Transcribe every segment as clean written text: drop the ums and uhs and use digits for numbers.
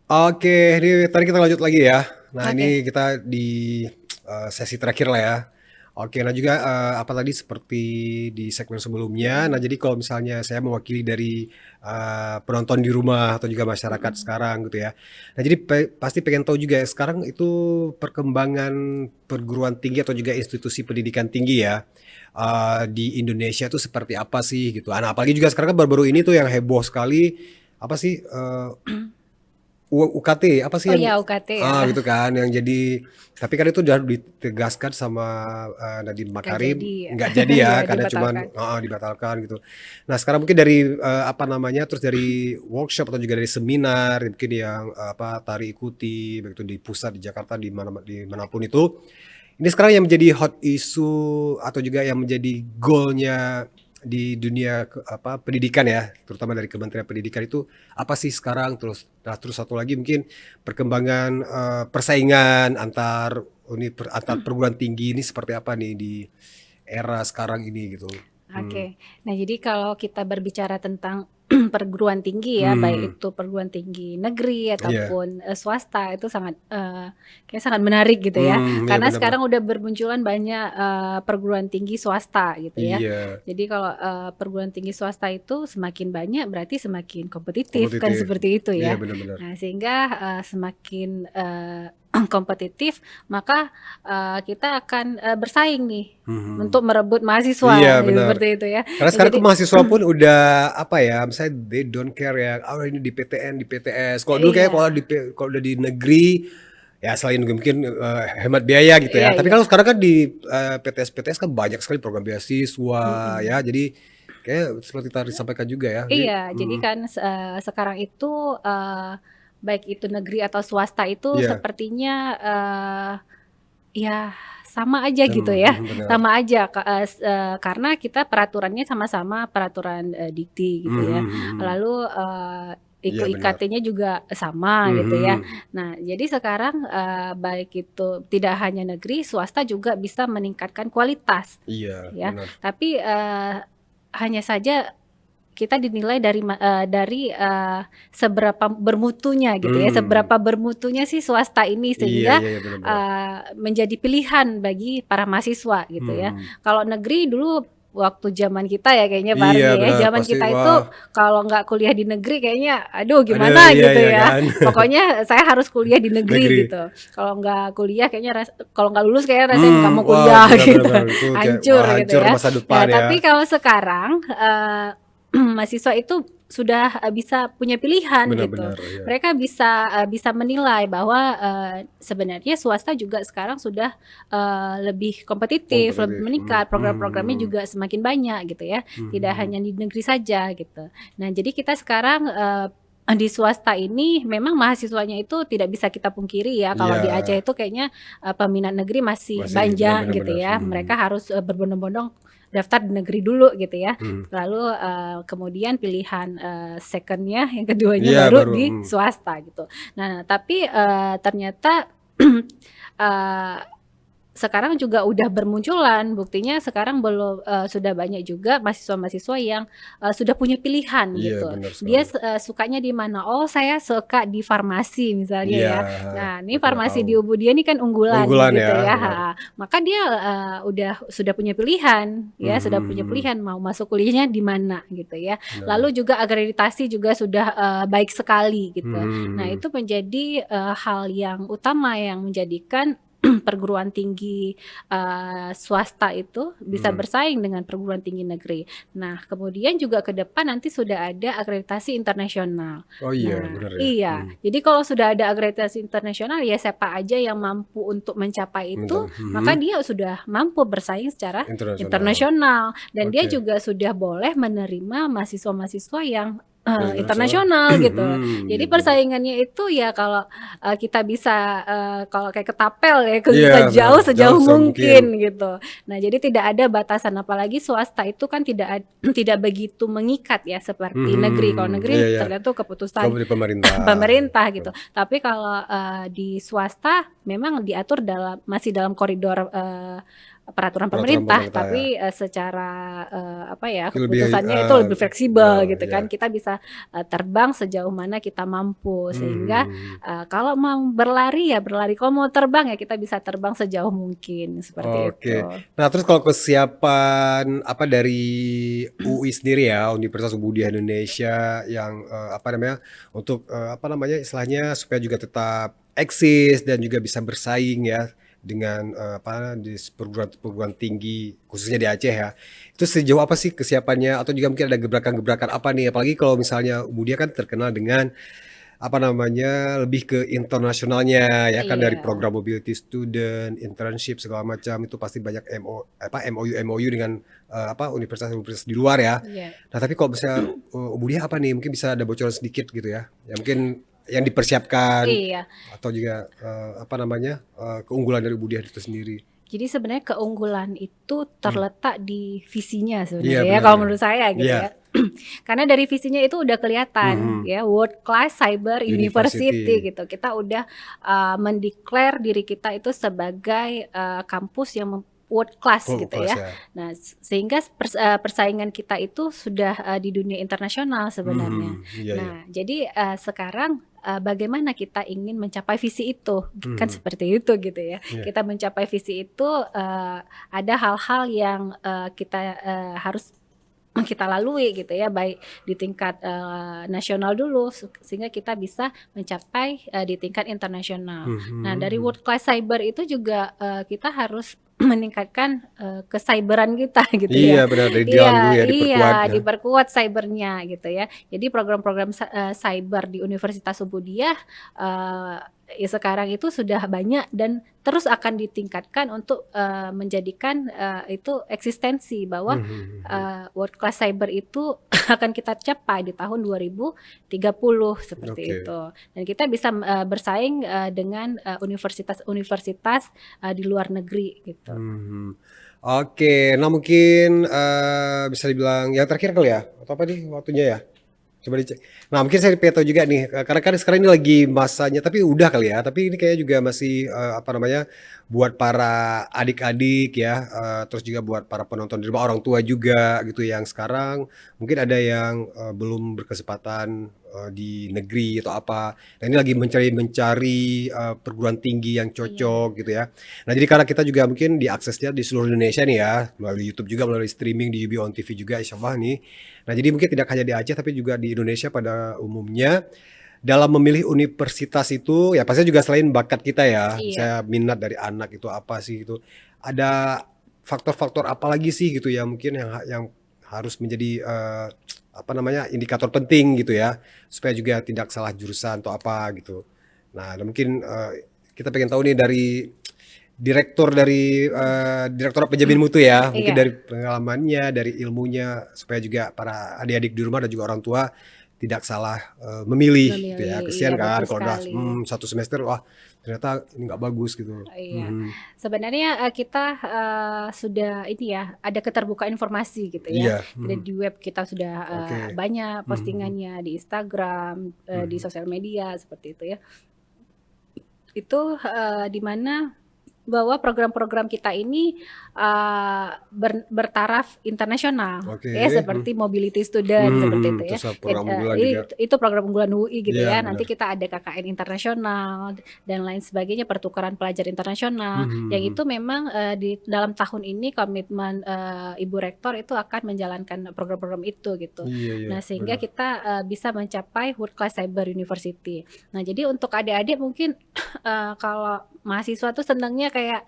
Oke, ini tadi kita lanjut lagi ya. Nah, Oke. ini kita di sesi terakhir lah ya. Oke, nah juga apa tadi seperti di segmen sebelumnya. Nah, Mhm jadi kalau misalnya saya mewakili dari penonton di rumah atau juga masyarakat mhm. sekarang gitu ya. Nah, jadi pasti pengen tahu juga ya sekarang itu perkembangan perguruan tinggi atau juga institusi pendidikan tinggi ya di Indonesia itu seperti apa sih gitu. Nah, apalagi juga sekarang kan baru-baru ini tuh yang heboh sekali apa sih UKT apa sih Oh yang ya UKT ya, gitu kan yang jadi tapi kan itu udah ditegaskan sama Nadiem nggak Makarim jadi ya. nggak jadi ya Iya karena cuman dibatalkan. dibatalkan gitu. Nah sekarang mungkin dari apa namanya terus dari workshop atau juga dari seminar mungkin yang apa Tari ikuti begitu di pusat di Jakarta di manapun itu ini sekarang yang menjadi hot issue atau juga yang menjadi goalnya di dunia apa pendidikan ya, terutama dari Kementerian Pendidikan itu apa sih sekarang? Terus satu lagi mungkin perkembangan persaingan antar perguruan tinggi ini seperti apa nih di era sekarang ini gitu. Hmm. Oke. Nah, jadi kalau kita berbicara tentang perguruan tinggi ya, Hmm. baik itu perguruan tinggi negeri Iya. ataupun, swasta itu sangat, kayaknya sangat menarik gitu ya. Iya Karena benar-benar. sekarang udah bermunculan banyak, perguruan tinggi swasta gitu ya. Iya, Jadi kalau, perguruan tinggi swasta itu semakin banyak berarti semakin kompetitif kan kompetitif. seperti itu Iya ya. benar-benar. Nah sehingga, semakin, kompetitif maka, kita akan, bersaing nih Mhm. untuk merebut Iya mahasiswa, benar. seperti itu ya. Karena Nah sekarang tuh jadi mahasiswa pun udah apa ya, misalnya they don't care ya, "Oh ini di PTN, di PTS." Kalau dulu kayak iya kalau udah di negeri, ya selain mungkin, hemat biaya gitu ya. iya Tapi iya, kalau sekarang kan di, PTS-PTS kan banyak sekali program beasiswa ya, mhm. jadi kayak seperti tadi disampaikan juga ya, jadi Iya, jadi kan sekarang itu, baik itu negeri atau swasta itu iya, sepertinya, ya sama aja gitu ya, benar. sama aja karena kita peraturannya sama-sama peraturan, Dikti gitu Mhm ya. mhm mhm. Lalu, Iya benar. IKT-nya juga sama gitu ya. Mhm. Nah, jadi sekarang, baik itu tidak hanya negeri, swasta juga bisa meningkatkan kualitas Iya, ya. benar. Tapi, hanya saja kita dinilai seberapa bermutunya gitu ya, Mmm. seberapa bermutunya sih swasta ini Iya sehingga, iya iya, benar. menjadi pilihan bagi para mahasiswa gitu ya. Mhm. Kalau negeri dulu waktu zaman kita ya kayaknya Iya Bardi ya, benar, zaman pasti kita wah, itu kalau nggak kuliah di negeri kayaknya aduh ada gimana iya gitu iya ya. kan. Pokoknya saya harus kuliah di negeri Negeri. gitu. Kalau nggak kuliah kayaknya kalau nggak lulus kayaknya rasanya nggak mau Wah kuliah benar benar gitu, benar, itu kayak hancur wah gitu hancur ya. masa depan Nah ya. tapi kalau sekarang, mahasiswa itu sudah, bisa punya pilihan Benar gitu. benar, iya. Mereka bisa menilai bahwa, sebenarnya swasta juga sekarang sudah, lebih kompetitif, lebih Kompetitif, meningkat, program-programnya mhm. juga semakin banyak gitu ya, tidak Mhm. hanya di negeri saja gitu. Nah jadi kita sekarang, di swasta ini memang mahasiswanya itu tidak bisa kita pungkiri ya, kalau Iya, di Aceh itu kayaknya, peminat negeri masih masih benar banyak benar gitu benar, ya. Mereka harus, berbondong-bondong daftar di negeri dulu gitu ya. mhm. Lalu, kemudian pilihan, second-nya, yang keduanya Iya baru baru, di swasta gitu. Nah, tapi, ternyata, eee, sekarang juga udah bermunculan, buktinya sekarang sudah banyak juga mahasiswa-mahasiswa yang, sudah punya pilihan iya gitu. benar Dia sekali. sukanya di mana, "Oh saya suka di farmasi," misalnya Iya, ya. heeh, Nah, ini mereka udah farmasi tahu. di Ubud dia ini kan unggulan Unggulan begitu ya, ya benar. heeh. Maka dia, sudah punya pilihan ya, sudah Mhm punya mhm, pilihan mau masuk kuliahnya di mana gitu ya. benar benar. Lalu juga akreditasi juga sudah, baik sekali gitu. Mhm Nah, mhm. itu menjadi, hal yang utama yang menjadikan perguruan tinggi, swasta itu bisa Mhm. bersaing dengan perguruan tinggi negeri. Nah, kemudian juga ke depan nanti sudah ada akreditasi internasional. Oh iya, Nah benar ya, iya, jadi kalau sudah ada akreditasi internasional ya siapa aja yang mampu untuk mencapai itu, maka dia sudah mampu bersaing secara internasional. internasional dan dia Oke, juga sudah boleh menerima mahasiswa-mahasiswa yang, internasional. internasional gitu. Jadi Iya benar. persaingannya itu ya kalau, kita bisa, kalau kayak ketapel ya Iya bisa benar, jauh jauh sejauh semungkin. mungkin gitu. Nah jadi tidak ada batasan apalagi swasta itu kan tidak begitu mengikat ya seperti negeri. Kalau negeri Iya iya, tergantung keputusan kalau di pemerintah, pemerintah betul. gitu. Tapi kalau, di swasta memang diatur masih dalam koridor, peraturan Peraturan pemerintah, pemerintah ya. tapi secara apa ya, Lebih keputusannya itu lebih fleksibel gitu ya. kan. Kita bisa terbang sejauh mana kita mampu, sehingga Hmm. kalau mau berlari ya berlari, kalau mau terbang ya kita bisa terbang sejauh mungkin, seperti itu. Oke. Nah, terus kalau kesiapan apa dari UI sendiri ya, Universitas Muhammadiyah Indonesia yang apa namanya untuk apa namanya istilahnya supaya juga tetap eksis dan juga bisa bersaing ya dengan apa di perguruan tinggi khususnya di Aceh ya. Itu sejauh apa sih kesiapannya atau juga mungkin ada gebrakan-gebrakan apa nih? Apalagi kalau misalnya Muhammadiyah kan terkenal dengan apa namanya, lebih ke internasionalnya ya kan dari Iya, program mobility student, internship segala macam itu pasti banyak MOU dengan apa universitas-universitas di luar ya. iya. Nah, tapi kalau misalnya Ubudiah apa nih? Mungkin bisa ada bocoran sedikit gitu ya. Ya mungkin yang dipersiapkan Iya. atau juga apa namanya? Keunggulan dari Ubudiah itu sendiri. Jadi sebenarnya keunggulan itu Hmm. terletak di visinya Iya sebenarnya ya, benar kalau benar. menurut saya gitu Iya. ya. Karena dari visinya itu udah kelihatan Mhm. ya, World Class Cyber University University. gitu. Kita udah mendeklar diri kita itu sebagai kampus yang world class Oh, gitu kelas ya. ya. Nah, sehingga persaingan kita itu sudah di dunia internasional sebenarnya. Mhm. Iya iya. Nah, jadi sekarang bagaimana kita ingin mencapai visi itu, kan Mhm. seperti itu gitu ya. Iya. Kita mencapai visi itu ada hal-hal yang kita harus kita lalui gitu ya, baik di tingkat nasional dulu sehingga kita bisa mencapai di tingkat internasional. Nah, dari Mhm. World Class Cyber itu juga kita harus meningkatkan kecyberan kita gitu Iya ya. benar dari dalam dulu Iya, ya diperkuat iya, ya. diperkuat cybernya gitu ya. Jadi program-program cyber di Universitas Ubudiyah ya sekarang itu sudah banyak dan terus akan ditingkatkan untuk menjadikan itu eksistensi bahwa Mhm, mhm. world class cyber itu akan kita capai di tahun 2030 seperti Oke. itu. Dan kita bisa bersaing dengan universitas-universitas di luar negeri gitu. Mhm. Oke, nah mungkin bisa dibilang yang terakhir kali ya? Atau apa nih waktunya ya? Coba dicek. Nah mungkin saya pengen tahu juga nih, karena kan sekarang ini lagi masanya, tapi udah kali ya, tapi ini kayaknya juga masih apa namanya, buat para adik-adik ya, terus juga buat para penonton di rumah, orang tua juga gitu yang sekarang mungkin ada yang belum berkesempatan di negeri atau apa. Nah ini lagi mencari-mencari perguruan tinggi yang Iya. cocok gitu ya. Nah jadi karena kita juga mungkin diaksesnya di seluruh Indonesia nih ya, melalui YouTube juga, melalui streaming di UB On TV juga insyaallah nih. Nah, jadi mungkin tidak hanya di Aceh tapi juga di Indonesia pada umumnya dalam memilih universitas itu ya pasti juga selain bakat kita ya, Iya. misalnya minat dari anak itu apa sih gitu. Ada faktor-faktor apa lagi sih gitu ya mungkin yang harus menjadi apa namanya indikator penting gitu ya supaya juga tidak salah jurusan atau apa gitu. Nah, mungkin kita pengen tahu nih dari Direktorat Penjamin Mutu ya, mungkin Iya. dari pengalamannya, dari ilmunya, supaya juga para adik-adik di rumah dan juga orang tua tidak salah memilih gitu ya. Memilih, iya Kesian kan betul kalau udah sekali. 1 semester, wah ternyata ini nggak bagus gitu. Iya, Mhm. sebenarnya kita sudah ini ya, ada keterbukaan informasi gitu ya. Iya, Jadi mhm. di web kita sudah Oke. banyak Mhm, postingannya di Instagram, di mhm. sosial media seperti itu ya. Itu di mana bahwa program-program kita ini bertaraf internasional Oke, ya, mhm. seperti mobility student Mhm, seperti mhm. itu ya. Terus program unggulan juga. Itu program unggulan UI gitu Iya ya. Nanti benar. kita ada KKN internasional dan lain sebagainya, pertukaran pelajar internasional. Mhm, Yang mhm. itu memang di dalam tahun ini komitmen Ibu Rektor itu akan menjalankan program-program itu gitu. Iya iya, Nah, sehingga benar. kita bisa mencapai World Class Cyber University. Nah, jadi untuk adik-adik mungkin kalau mahasiswa tuh senangnya kayak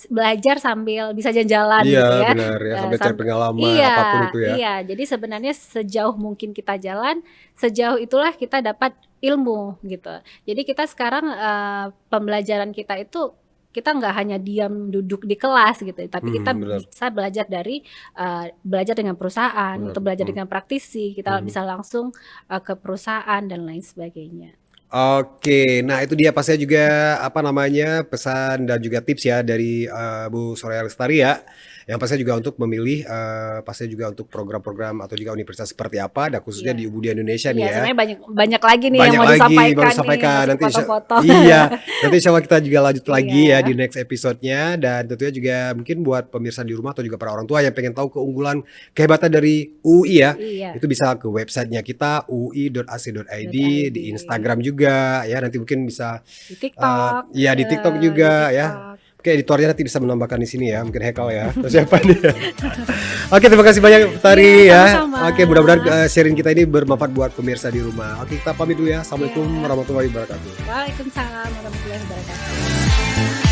belajar sambil bisa jalan-jalan Iya gitu ya. benar ya, Eee, sambil cari sam pengalaman iya, apapun itu ya. iya. Jadi sebenarnya sejauh mungkin kita jalan, sejauh itulah kita dapat ilmu gitu. Jadi kita sekarang pembelajaran kita itu kita nggak hanya diam duduk di kelas gitu, tapi kita Mhm, benar. bisa belajar dari belajar dengan perusahaan, Benar, atau belajar mhm, dengan praktisi, kita mhm. bisa langsung ke perusahaan dan lain sebagainya. Oke, nah itu dia pastinya juga apa namanya pesan dan juga tips ya dari Bu Soraya Lestari ya, Yang pastinya juga untuk memilih pastinya juga untuk program-program atau juga universitas seperti apa, dan khususnya Iya. di UUD Indonesia nih Iya, ya. sebenarnya banyak banyak lagi nih yang Banyak mau lagi baru disampaikan nih, disampaikan masih nanti foto-foto. iya, nanti insya Allah kita juga lanjut lagi ya di Iya. next episode-nya, dan tentunya juga mungkin buat pemirsa di rumah atau juga para orang tua yang pengen tahu keunggulan kehebatan dari UI ya, Iya. itu bisa ke websitenya kita ui.ac.id, .id. di Instagram juga ya, nanti mungkin bisa Di TikTok, iya di TikTok di juga ya. TikTok. Oke, editornya nanti bisa menambahkan di sini ya, mungkin Hekal ya. Terus siapa nih? Oke, terima kasih banyak Tari Iya, ya. sama-sama. Oke, mudah-mudahan sharing kita ini bermanfaat buat pemirsa di rumah. Oke, kita pamit dulu ya. Assalamualaikum Iya. warahmatullahi wabarakatuh. Waalaikumsalam warahmatullahi wabarakatuh.